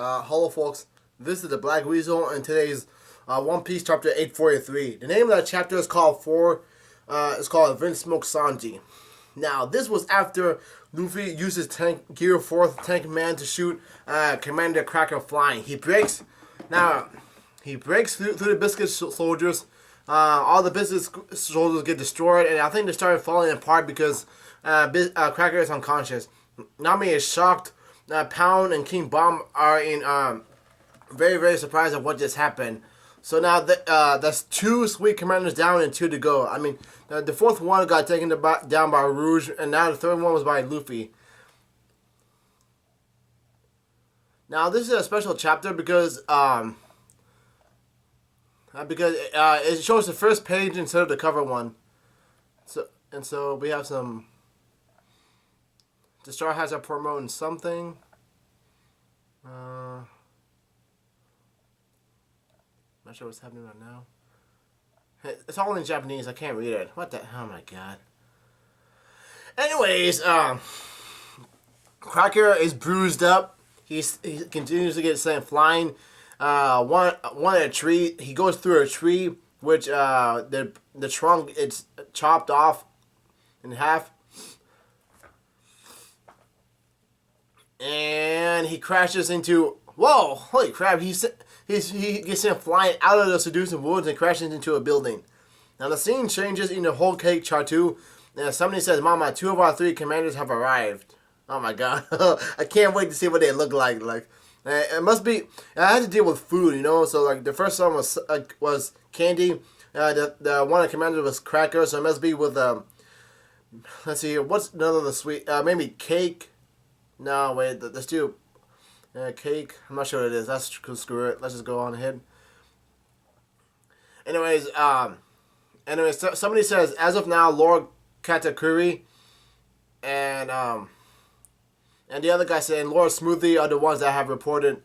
Hello, folks. This is the Black Weasel, and today's One Piece chapter 843. The name of that chapter is called Vince Smoke Sanji. Now, this was after Luffy uses Gear 4th Tank Man to shoot Commander Cracker flying. He breaks through the Biscuit soldiers. All the Biscuit soldiers get destroyed, and I think they started falling apart because Cracker is unconscious. Nami is shocked. Pound and King Bomb are in very, very surprised at what just happened. So now that's two sweet commanders down and two to go. I mean, the fourth one got taken down by Rouge, and now the third one was by Luffy. Now this is a special chapter because it shows the first page instead of the cover one. So we have some. The Star has a promoting something. Not sure what's happening right now. It's all in Japanese. I can't read it. What the? Oh my god. Anyways, Cracker is bruised up. He continues to get sent flying. One at a tree. He goes through a tree, which the trunk it's chopped off in half. And he crashes into... Whoa! Holy crap! He gets him flying out of the seducing woods and crashes into a building. Now the scene changes in the whole cake Chartu, and somebody says, "Mama, 2 of our 3 commanders have arrived." Oh my god! I can't wait to see what they look like. It must be. I had to deal with food, you know. So the first one was candy. The one of the commanders was cracker. So it must be with let's see. What's none of the sweet? Maybe cake. No, wait, let's do cake. I'm not sure what it is. That's screw it. Let's just go on ahead. Anyways, somebody says, as of now, Lord Katakuri and the other guy said, Lord Smoothie are the ones that have reported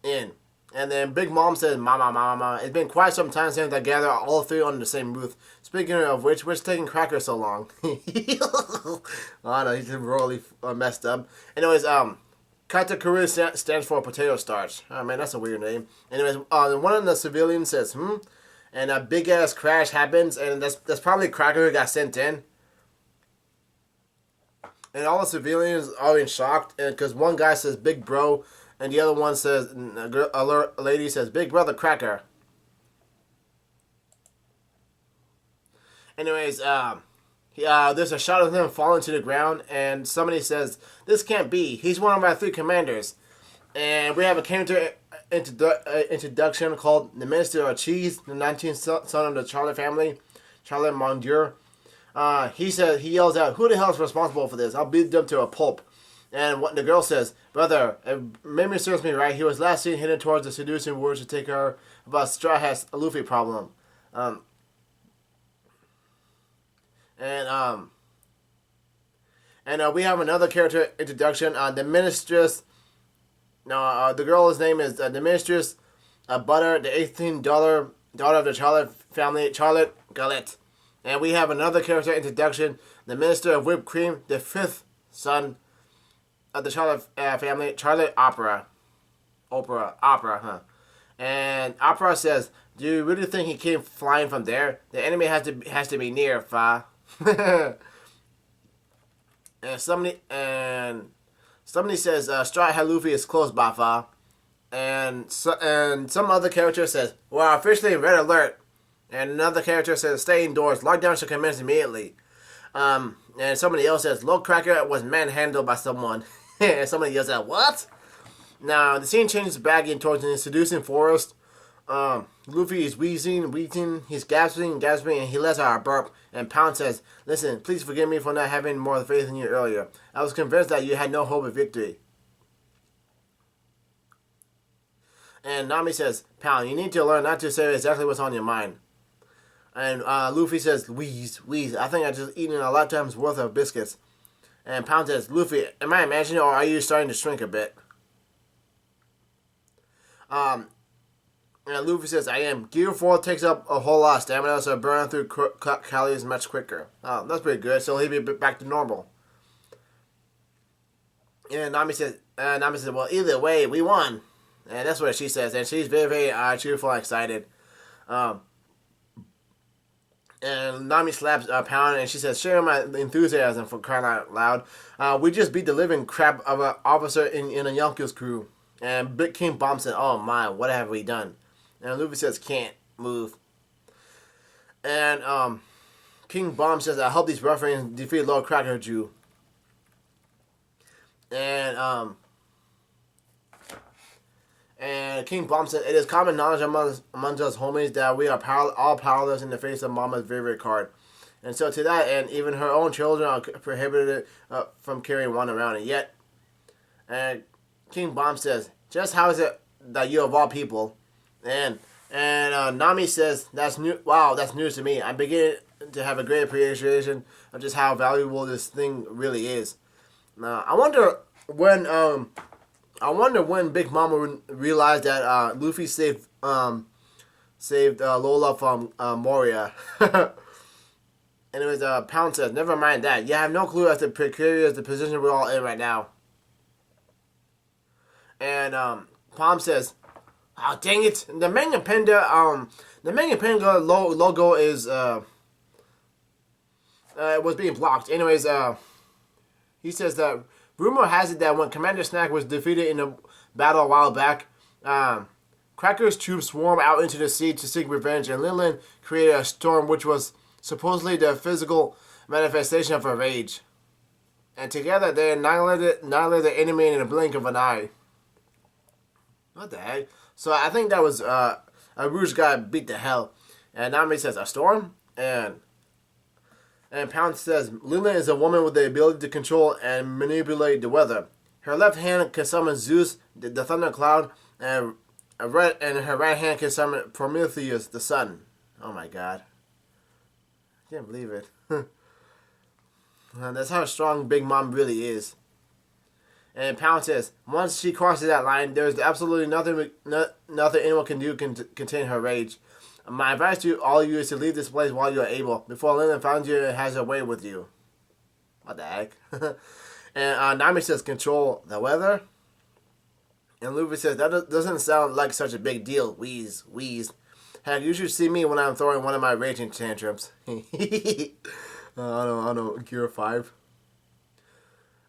in. And then Big Mom says, Mama, it's been quite some time since I gathered all 3 under the same roof. Speaking of which taking Cracker so long? Oh no, he's really messed up. Anyways, Katakuri stands for potato starch. Oh man, that's a weird name. Anyways, one of the civilians says, and a big ass crash happens, and that's probably Cracker who got sent in. And all the civilians are in shock, because one guy says, "Big bro," and the other one says, a lady says, "Big brother Cracker." Anyways, there's a shot of him falling to the ground, and somebody says, "This can't be. He's one of our 3 commanders." And we have a character introduction called the Minister of Cheese, the 19th son of the Charlotte family, Charlotte Mondier. He yells out, "Who the hell is responsible for this? I'll beat them to a pulp." And what the girl says, "Brother, if memory serves me right, he was last seen heading towards the seducing woods to take her about Straw Hat's Luffy problem." And we have another character introduction. The Mistress. No, the girl's name is the Mistress Butter, the 18th daughter of the Charlotte family, Charlotte Galette. And we have another character introduction. The Minister of Whipped Cream, the 5th son of the Charlotte family, Charlotte Opera, huh? And Opera says, "Do you really think he came flying from there? The enemy has to be near, Fa." and somebody says, "Straw Hat Luffy is close by, Fa." And some other character says, "We're officially in red alert." And another character says, "Stay indoors. Lockdown should commence immediately." And somebody else says, "Lord Cracker was manhandled by someone." And somebody yells out, "What?" Now, the scene changes back in towards the seducing forest. Luffy is wheezing, he's gasping, and he lets out a burp. And Pound says, "Listen, please forgive me for not having more faith in you earlier. I was convinced that you had no hope of victory." And Nami says, "Pound, you need to learn not to say exactly what's on your mind." And Luffy says, "Wheeze. I think I just eaten a lifetime's worth of biscuits." And Pound says, "Luffy, am I imagining or are you starting to shrink a bit?" And Luffy says, "I am. Gear 4 takes up a whole lot of stamina, so burning through calories much quicker." Oh, that's pretty good. So he'll be back to normal. And Nami says, "Well, either way, we won." And that's what she says. And she's very, very cheerful and excited. Um, and Nami slaps Pound, and she says, sharing my enthusiasm for crying out loud. We just beat the living crap of an officer in a Yonkers crew. And Big King Bomb said, oh my, what have we done? And Luffy says, can't move. And King Bomb says, I hope these ruffians defeat Lord Cracker Jew. And King Bomb said, it is common knowledge among us homies that we are all powerless in the face of Mama's favorite card. And so to that end, even her own children are prohibited from carrying one around. And yet, and King Bomb says, just how is it that you of all people? And Nami says, that's new. Wow, that's news to me. I'm beginning to have a great appreciation of just how valuable this thing really is. Now, I wonder when Big Mama realized that Luffy saved Lola from Moria. And it was Pound says, never mind that. You have no clue as to precarious the position we're all in right now. And Palm says, oh dang it! The Manga Panda logo is was being blocked. Anyways, he says that rumor has it that when Commander Snack was defeated in a battle a while back, Cracker's troops swarmed out into the sea to seek revenge, and Linlin created a storm which was supposedly the physical manifestation of her rage. And together they annihilated the enemy in a blink of an eye. What the heck? So I think that was a Rouge guy beat the hell. And Nami says, a storm? And Pound says, Luna is a woman with the ability to control and manipulate the weather. Her left hand can summon Zeus, the thundercloud, and her right hand can summon Prometheus, the sun. Oh my god. I can't believe it. That's how strong Big Mom really is. And Pound says, once she crosses that line, there's absolutely nothing anyone can do can contain her rage. My advice to all of you is to leave this place while you are able, before Lennon finds you and has her way with you. What the heck? And Nami says, control the weather. And Luffy says, that doesn't sound like such a big deal. Wheeze, wheeze. Heck, you should see me when I'm throwing one of my raging tantrums. I don't know, Gear 5.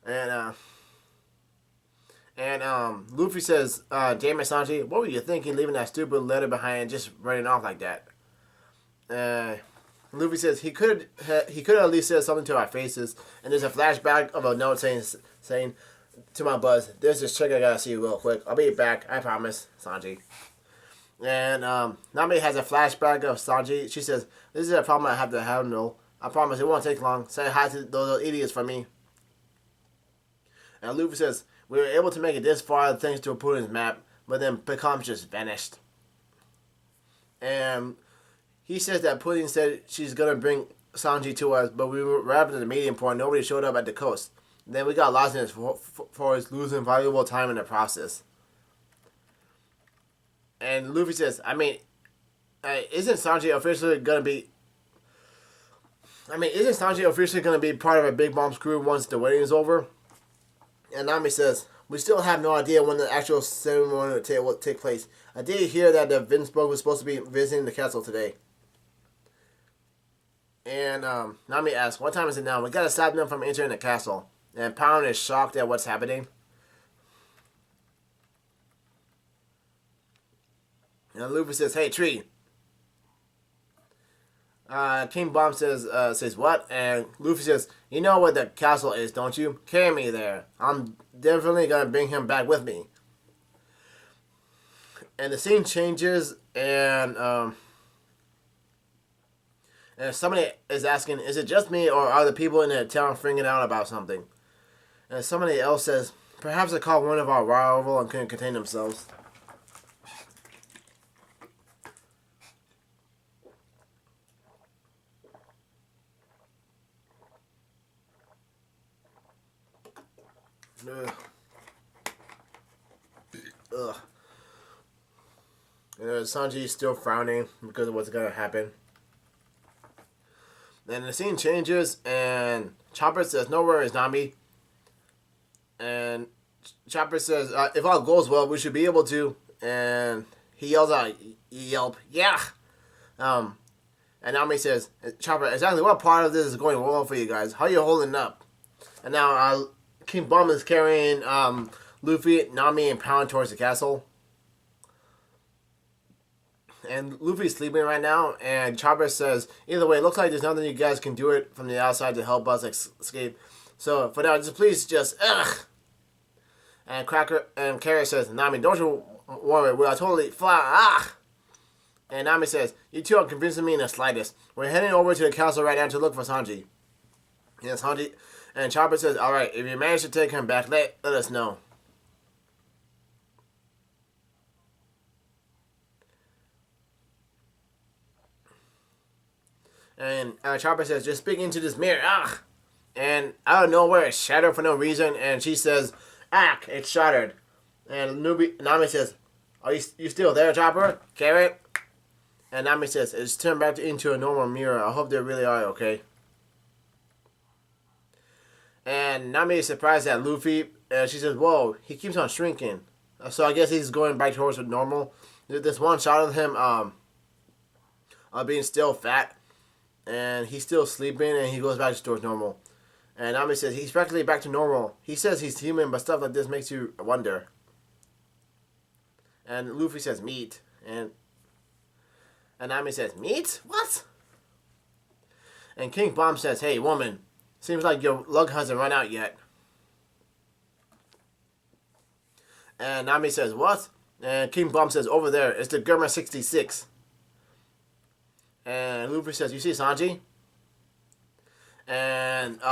And Luffy says, damn it, Sanji, what were you thinking leaving that stupid letter behind and just running off like that? Luffy says he could at least said something to our faces, and there's a flashback of a note saying to my buzz, there's this chick I gotta see real quick. I'll be back, I promise, Sanji. And Nami has a flashback of Sanji. She says, this is a problem I have to handle. I promise it won't take long. Say hi to those idiots for me. And Luffy says, we were able to make it this far thanks to Putin's map, but then Picom just vanished. And he says that Putin said she's going to bring Sanji to us, but we were wrapped at the meeting point. Nobody showed up at the coast. Then we got lost in his forest, losing valuable time in the process. And Luffy says, I mean, isn't Sanji officially going to be part of a Big Mom's crew once the wedding is over? And Nami says, we still have no idea when the actual ceremony will take place. I did hear that the Vinsburg was supposed to be visiting the castle today. And Nami asks, what time is it now? We gotta stop them from entering the castle. And Pound is shocked at what's happening. And Luffy says, hey, Tree. King Bomb says what? And Luffy says, you know where the castle is, don't you? Carry me there. I'm definitely gonna bring him back with me. And the scene changes, and somebody is asking, is it just me, or are the people in the town freaking out about something? And somebody else says, perhaps they caught one of our rival and couldn't contain themselves. Ugh. Sanji is still frowning because of what's going to happen. Then the scene changes, and Chopper says, no worries, Nami. And Chopper says, if all goes well, we should be able to and he yells out, "Yelp, yeah!" Um, and Nami says, "Chopper, exactly what part of this is going well for you guys? How are you holding up?" And now King Bum is carrying Luffy, Nami, and Pound towards the castle. And Luffy's sleeping right now, and Chopper says, "Either way, it looks like there's nothing you guys can do it from the outside to help us escape. So for now, please just ugh." And Carrot says, "Nami, don't you worry, we're totally fly ah." And Nami says, "You two are convincing me in the slightest. We're heading over to the castle right now to look for Sanji." And Sanji and Chopper says, "All right, if you manage to take him back, let us know." And Chopper says, "Just speak into this mirror, ah." And out of nowhere, it's shattered for no reason. And she says, "Ah, it's shattered." And Nami says, "Are you still there, Chopper? Carrot?" And Nami says, "It's turned back into a normal mirror. I hope they really are okay." And Nami is surprised at Luffy. And she says, "Whoa, he keeps on shrinking." So I guess he's going back towards normal. There's one shot of him being still fat. And he's still sleeping, and he goes back towards normal. And Nami says he's practically back to normal. He says he's human, but stuff like this makes you wonder. And Luffy says meat, and Nami says meat? What? And King Bomb says, "Hey, woman, seems like your luck hasn't run out yet." And Nami says, "What?" And King Bomb says, "Over there, it's the Germa 66. And Luffy says, "You see Sanji?" And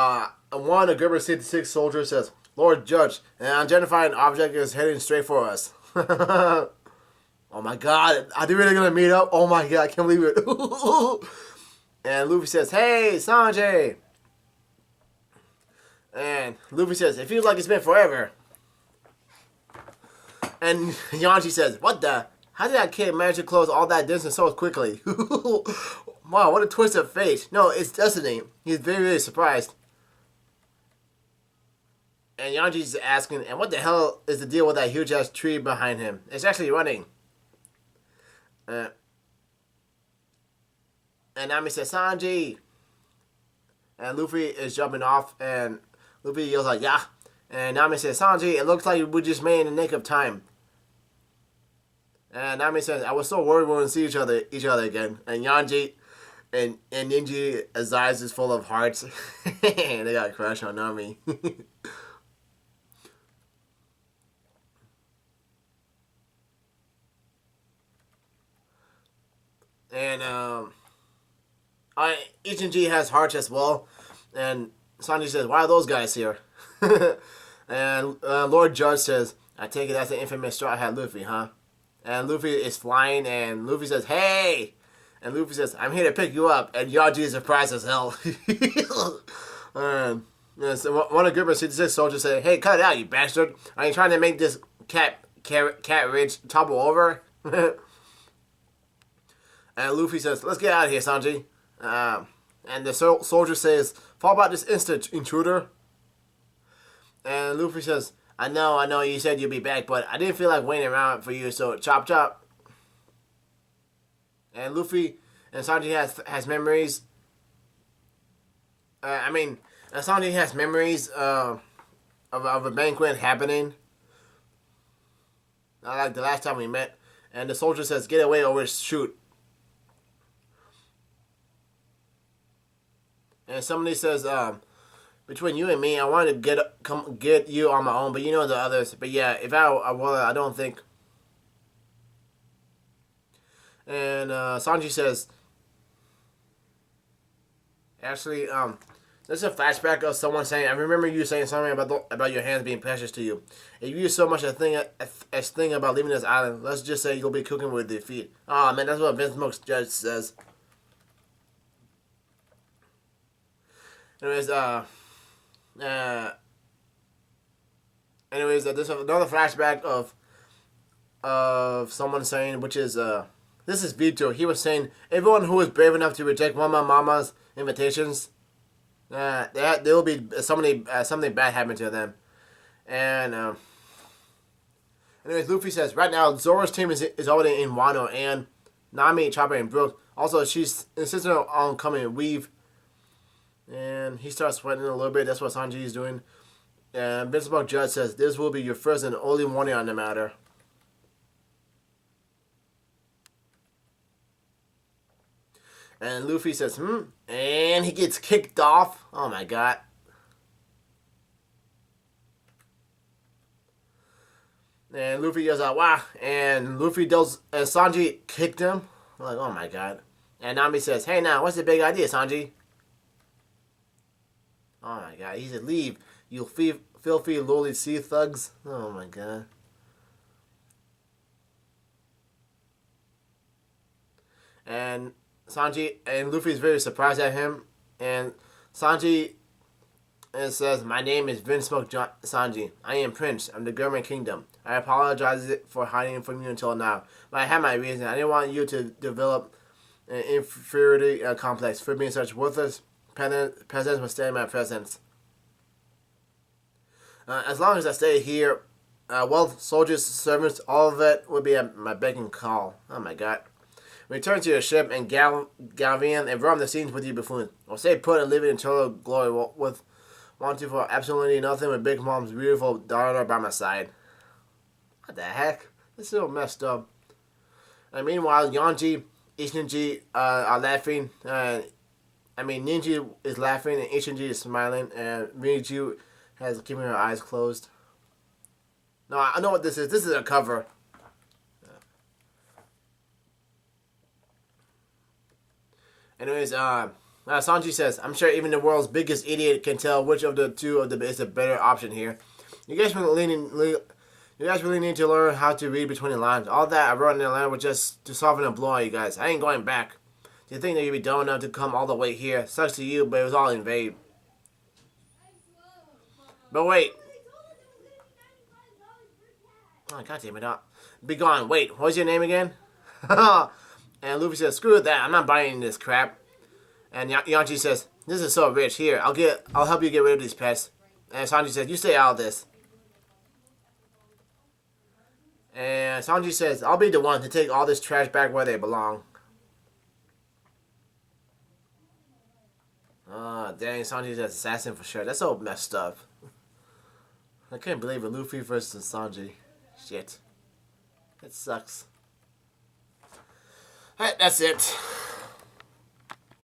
one of the Gerber 66 soldiers says, "Lord Judge, an unidentified object is heading straight for us." Oh my god, are they really going to meet up? Oh my god, I can't believe it. And Luffy says, "Hey, Sanji." And Luffy says, "It feels like it's been forever." And Yanji says, "What the? How did that kid manage to close all that distance so quickly?" Wow, what a twist of fate. No, it's destiny. He's very, very surprised. And Yanji's asking, "And what the hell is the deal with that huge-ass tree behind him? It's actually running." And Nami says, "Sanji." And Luffy is jumping off, and Luffy yells like, "Yeah." And Nami says, "Sanji, it looks like we just made in the nick of time." And Nami says, "I was so worried we wouldn't see each other again." And Yanji and Ninji's eyes is full of hearts. And they got a crush on Nami. And Ichiji has hearts as well. And Sanji says, "Why are those guys here?" And Lord Judge says, "I take it that's the infamous Straw Hat Luffy, huh?" And Luffy is flying, and Luffy says, "Hey!" And Luffy says, "I'm here to pick you up." And Yaji is surprised as hell. So one of Grimmer's 66 soldiers say, "Hey, cut it out, you bastard. Are you trying to make this cat ridge topple over?" And Luffy says, "Let's get out of here, Sanji." And the soldier says, "Fall back this instant, intruder." And Luffy says, I know, you said you'd be back, but I didn't feel like waiting around for you, so chop chop." And Luffy and Sanji has memories. Sanji has memories of a banquet happening, like the last time we met. And the soldier says, "Get away or we'll shoot." And somebody says, "Between you and me, I wanted to get you on my own, but you know the others. But yeah, if I will, I don't think." And Sanji says, actually, this is a flashback of someone saying, "I remember you saying something about your hands being precious to you. If you so much a thing about leaving this island, let's just say you'll be cooking with defeat." Oh man, that's what Vince Smoke's Judge says. Anyways, there's another flashback of someone saying, which is this is Vito. He was saying, "Everyone who is brave enough to reject one of my mama's invitations, there will be something bad happen to them." And Anyways, Luffy says, right now, Zoro's team is already in Wano, and Nami, Chopper, and Brooke. Also, she's insisting on coming and Weave. And he starts sweating a little bit. That's what Sanji is doing. And Invincible Judge says, this will be your first and only warning on the matter. And Luffy says, and he gets kicked off. Oh my god. And Luffy yells out, wow. And Luffy does, and Sanji kicked him. I'm like, oh my god. And Nami says, hey now, what's the big idea, Sanji? Oh my god. He said, leave, you filthy lowly sea thugs. Oh my god. And Sanji and Luffy is very surprised at him. And Sanji says, my name is Vinsmoke Sanji. I am Prince of the Government Kingdom. I apologize for hiding from you until now. But I have my reason. I didn't want you to develop an inferiority complex for being such worthless peasants must stay in my presence. As long as I stay here, wealth, soldiers, servants, all of it will be at my beck and call. Oh my god. Return to your ship and Galvian and roam the scenes with you buffoons. Or stay put and live in total glory with wanting for absolutely nothing with Big Mom's beautiful daughter by my side. What the heck? This is so messed up. And meanwhile, Yonji, Ishinji are laughing. Ninji is laughing and Ishinji is smiling. And Miju has keeping her eyes closed. No, I know what this is. This is a cover. Anyways, Sanji says, I'm sure even the world's biggest idiot can tell which of the two is a better option here. You guys really need to learn how to read between the lines. All that I wrote in the line was just to soften a blow on you guys. I ain't going back. Do you think that you'd be dumb enough to come all the way here? Sucks to you, but it was all in vain. But wait. Oh, God damn it up. Be gone. Wait, what's your name again? And Luffy says, screw that, I'm not buying this crap. And Yonji says, this is so rich. Here, I'll help you get rid of these pests. And Sanji says, you stay out of this. And Sanji says, I'll be the one to take all this trash back where they belong. Oh, dang, Sanji's an assassin for sure. That's so messed up. I can't believe it. Luffy versus Sanji. Shit. That sucks. Alright, that's it.